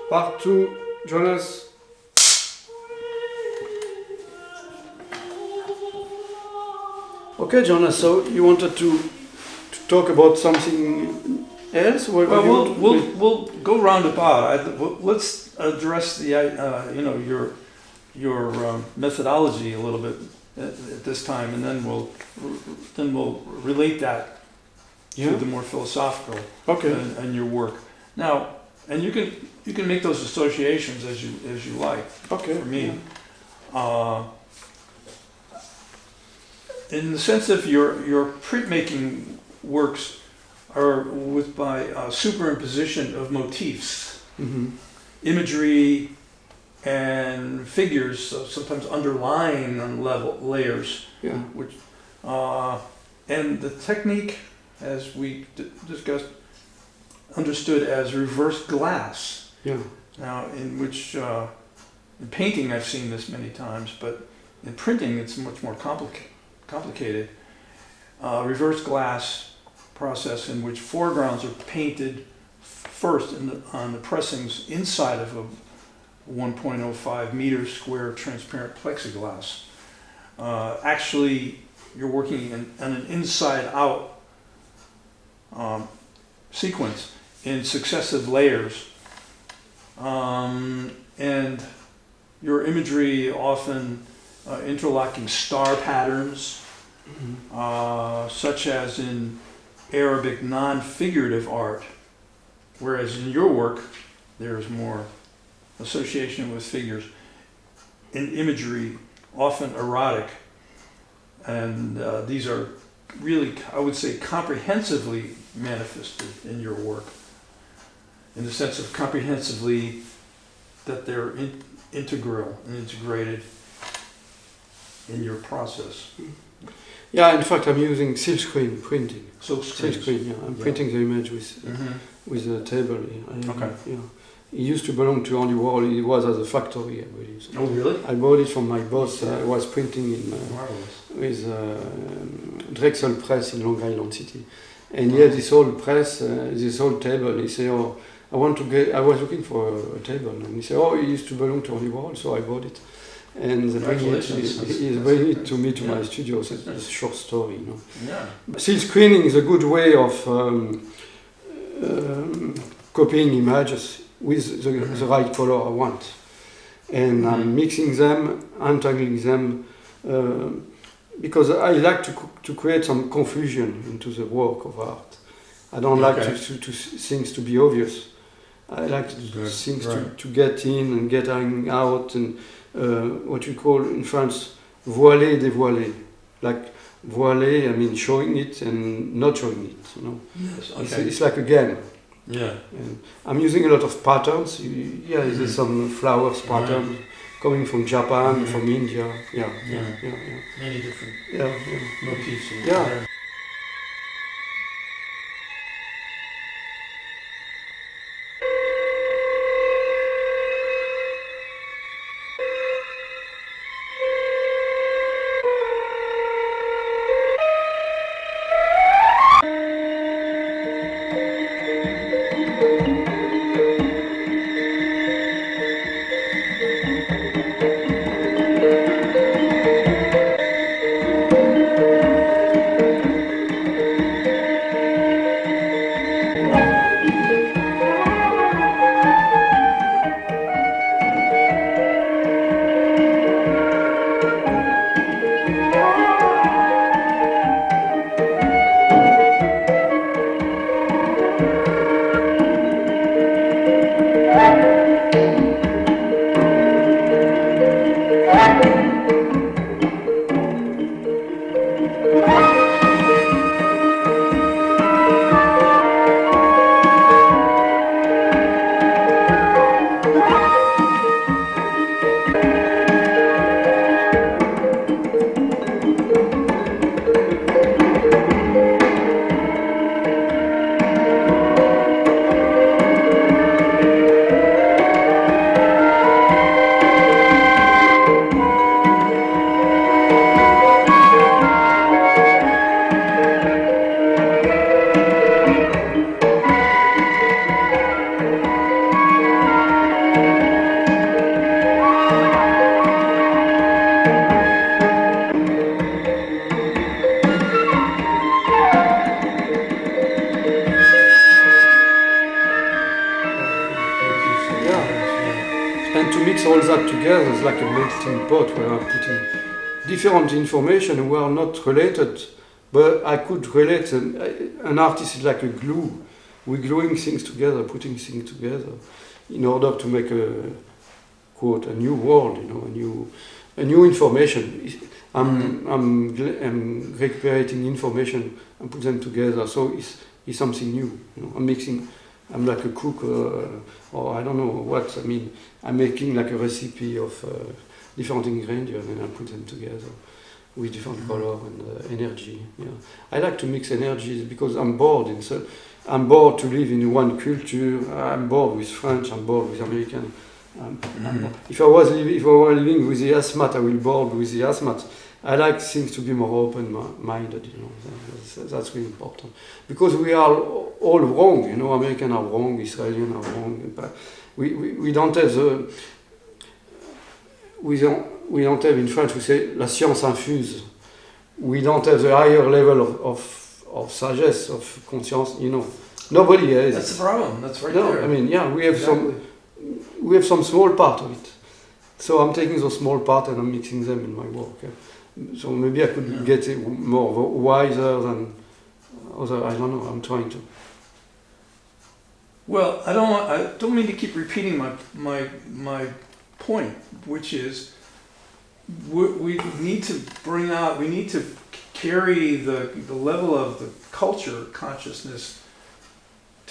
Part 2, Johnes. Okay, Johnes, so you wanted to talk about something else? Well, we'll go roundabout. Let's address the your methodology a little bit at this time, and then we'll relate that to the more philosophical and your work. Now, and you can make those associations as you like. Okay. For me, in the sense of your printmaking works are by superimposition of motifs, imagery, and figures, sometimes underlying on layers. Yeah. Which and the technique, as we discussed, understood as reverse glass. Yeah. Now, in which in painting I've seen this many times, but in printing it's much more complicated. Reverse glass process in which foregrounds are painted first on the pressings inside of a 1.05 meter square transparent plexiglass. Actually, you're working on an inside-out sequence in successive layers, and your imagery often interlocking star patterns, such as in Arabic non-figurative art, whereas in your work there's more association with figures. In imagery, often erotic, and these are really, I would say, comprehensively manifested in your work, in the sense of comprehensively that they're integral and integrated in your process. Yeah, in fact, I'm using silkscreen printing. Silkscreen, yeah. I'm printing the image with a table. Okay. Yeah. It used to belong to Andy Warhol. It was at the factory, I believe. So oh, really? I bought it from my boss. I was printing in with Drexel Press in Long Island City. And he had this old press, this old table. He said, "Oh, I was looking for a table." And he said, "Oh, it used to belong to Andy Warhol, so I bought it." And he's bringing it to me to my studio. So it's a short story, you know. Yeah. Silk screening is a good way of copying images with the right color I want, and I'm mixing them, untangling them, because I like to create some confusion into the work of art. I don't like to things to be obvious. I like things to get in and get out, and what you call in France voiler, dévoiler. Like voiler, I mean showing it and not showing it. You know, yes, okay. It's like a game. Yeah. And I'm using a lot of patterns. There's some flowers pattern coming from Japan, from India. Yeah. Many different motifs. Yeah. mix all that together is like a melting pot where I'm putting different information who are not related, but I could relate. An artist is like a glue. We're gluing things together, putting things together, in order to make a quote a new world, a new information. I'm recuperating information and put them together. So it's something new. I'm mixing. I'm like a cook, or I don't know what. I mean, I'm making like a recipe of different ingredients, and I put them together with different color and energy. Yeah, I like to mix energies because I'm bored. I'm bored to live in one culture. I'm bored with French. I'm bored with American. If I were living with the asthmat, I will be bored with the asthmat. I like things to be more open-minded. That's really important because we are all wrong. Americans are wrong, Israelis are wrong. But we don't have the we don't have in French we say la science infuse. We don't have the higher level of sagesse, of conscience. Nobody has. That's the problem. That's right there. I mean, yeah, we have some small part of it. So I'm taking those small part and I'm mixing them in my work. So maybe I could get it more wiser than other. I don't know. I'm trying to. Well, I don't mean to keep repeating my point, which is we need to bring out. We need to carry the level of the culture consciousness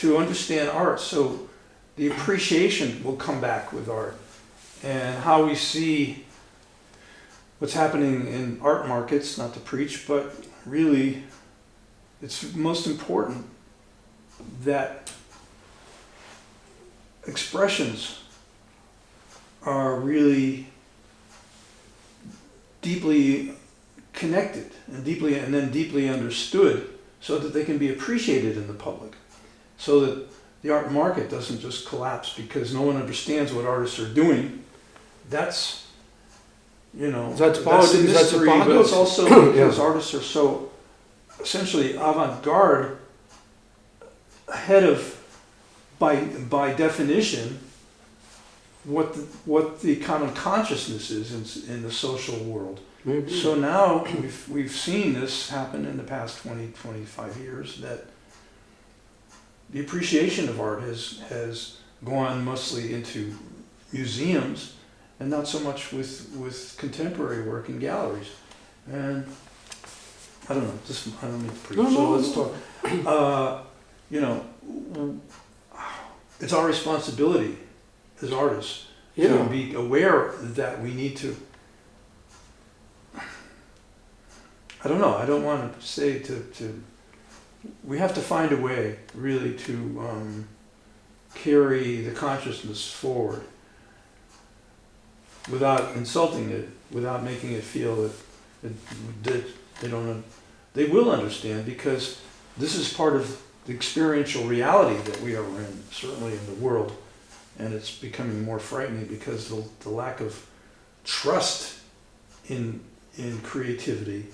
to understand art. So the appreciation will come back with art, and how we see what's happening in art markets, not to preach, but really it's most important that expressions are really deeply connected and then deeply understood so that they can be appreciated in the public, so that the art market doesn't just collapse because no one understands what artists are doing. That's that's the mystery, but it's also because artists are so essentially avant-garde, ahead of, by definition, what the common consciousness is in the social world. Maybe. So now we've seen this happen in the past 25 years, that the appreciation of art has gone mostly into museums and not so much with contemporary work in galleries. And I don't know, I don't mean to preach, so let's talk. It's our responsibility as artists to be aware that we need to, I don't know, I don't want to say we have to find a way really to carry the consciousness forward without insulting it, without making it feel that they will understand, because this is part of the experiential reality that we are in, certainly in the world, and it's becoming more frightening because the lack of trust in creativity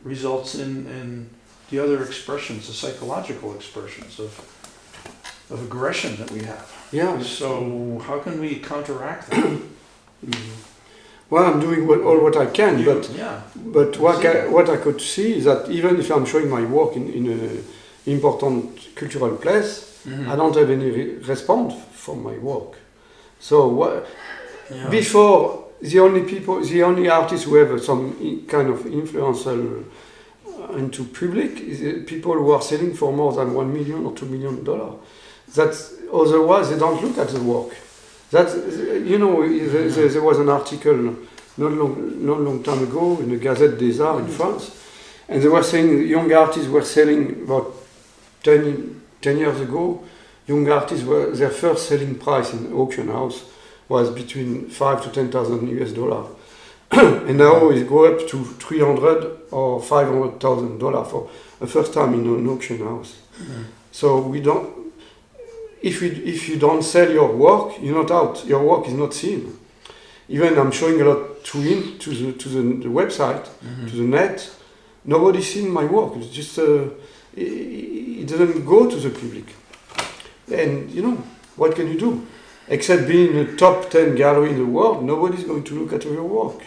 results in the other expressions, the psychological expressions of aggression that we have. Yeah. So how can we counteract that? Well, I'm doing all what I can, but what I could see is that even if I'm showing my work in an important cultural place, I don't have any response from my work. So before, the only artists who have some kind of influence into public is people who are selling for more than $1 million or $2 million. That's otherwise they don't look at the work. That's there was an article not long time ago in the Gazette des Arts in France, and they were saying young artists were selling about 10 years ago. Young artists their first selling price in auction house was between $5,000 to $10,000 and now it go up to $300,000 or $500,000 for a first time in an auction house. So we don't. If you don't sell your work, you're not out. Your work is not seen. Even I'm showing a lot to the website, to the net. Nobody's seen my work. It's just it doesn't go to the public. And what can you do? Except being a top 10 gallery in the world, nobody's going to look at your work.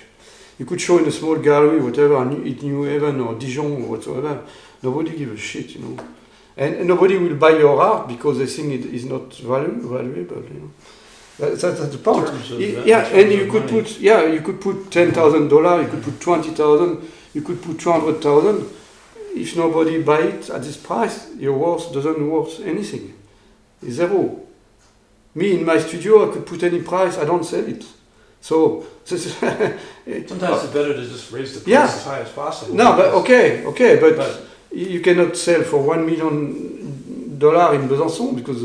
You could show in a small gallery, whatever, in New Haven or Dijon or whatsoever. Nobody gives a shit, you know. And nobody will buy your art because they think it is not valuable, you know. That's the point. And you could put, you could put $10,000, you could put 20,000, you could put 200,000. If nobody buy it at this price, your work doesn't worth anything. It's zero. Me in my studio, I could put any price, I don't sell it. So sometimes it's better to just raise the price as high as possible. No, but okay, but you cannot sell for $1 million in Besançon because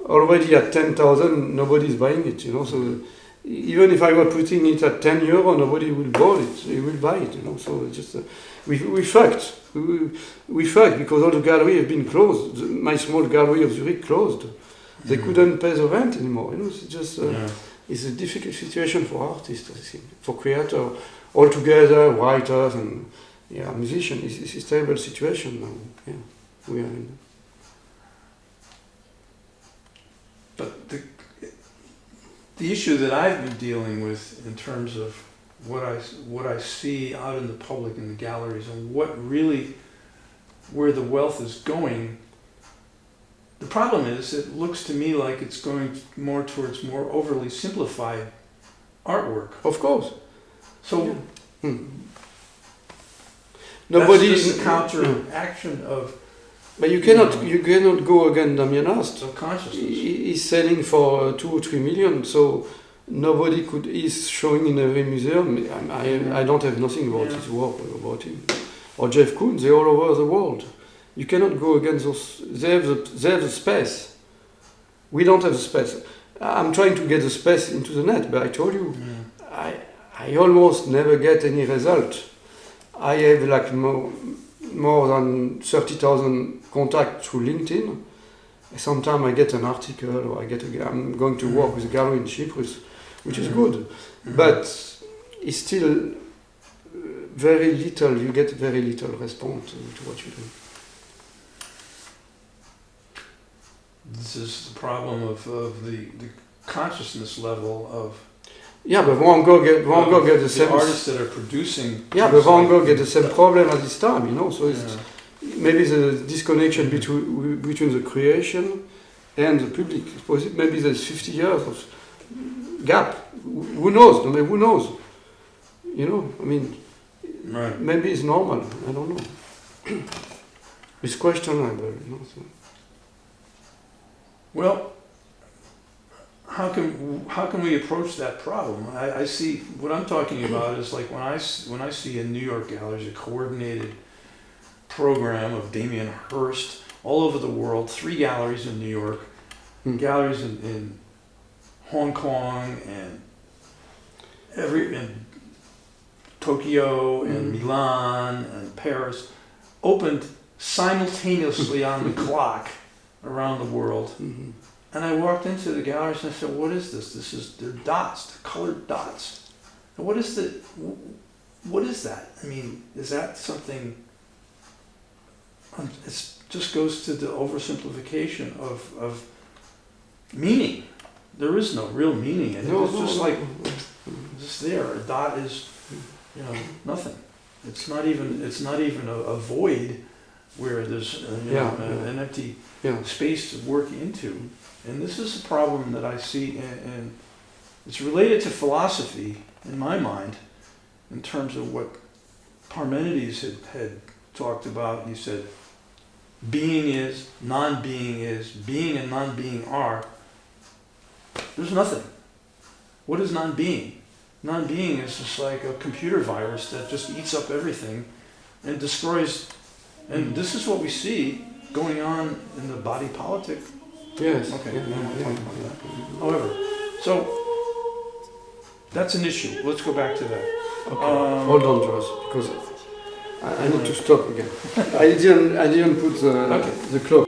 already at 10,000, nobody's buying it, you know. So even if I were putting it at €10, nobody will buy it. They will buy it, you know. So it's just we fucked. We fucked because all the galleries have been closed. My small gallery of Zurich closed. They couldn't pay the rent anymore. You know, it's just it's a difficult situation for artists, I think, for creators altogether, writers and musicians. It's a terrible situation now. Yeah, we are in. But the issue that I've been dealing with in terms of what I see out in the public in the galleries and where the wealth is going. The problem is, it looks to me like it's going more towards more overly simplified artwork. Of course. So nobody that's just a counteraction of. But you cannot go against Damien Hirst. Of consciousness. He's selling for 2 or 3 million, so nobody could. He's showing in every museum. I don't have nothing about his work about him. Or Jeff Koons, they're all over the world. You cannot go against those. They have the space. We don't have the space. I'm trying to get the space into the net, but I told you, I almost never get any result. I have like more than 30,000 contacts through LinkedIn. Sometimes I get an article, or I'm going to work with a gallery in Cyprus, which is good, but it's still very little. You get very little response to what you do. This is the problem of the consciousness level of. Yeah, but Van Gogh get the same. Artists that are producing. Yeah, but Van Gogh get the same problem at this time, you know. So it's maybe the disconnection between the creation and the public. Maybe there's 50 years of gap. Who knows? I mean, who knows? You know, I mean, maybe it's normal. I don't know. It's questionable, you know. So. Well, how can we approach that problem? I see what I'm talking about is like when I see in New York galleries a coordinated program of Damien Hirst all over the world, 3 galleries in New York, galleries in Hong Kong and in Tokyo and Milan and Paris, opened simultaneously on the clock around the world. And I walked into the galleries and I said, what is this? They're dots, they're colored dots. And what is that? I mean, is that something, it just goes to the oversimplification of meaning. There is no real meaning. And it's just there. A dot is, nothing. It's not even a void where there's an empty space to work into. And this is a problem that I see, and it's related to philosophy in my mind, in terms of what Parmenides had talked about. He said, being is, non-being is, being and non-being are. There's nothing. What is non-being? Non-being is just like a computer virus that just eats up everything and destroys. And this is what we see going on in the body politic. Yes. Okay. However, so that's an issue. Let's go back to that. Okay. Hold on, Josh, because I need to stop again. I didn't put the clock.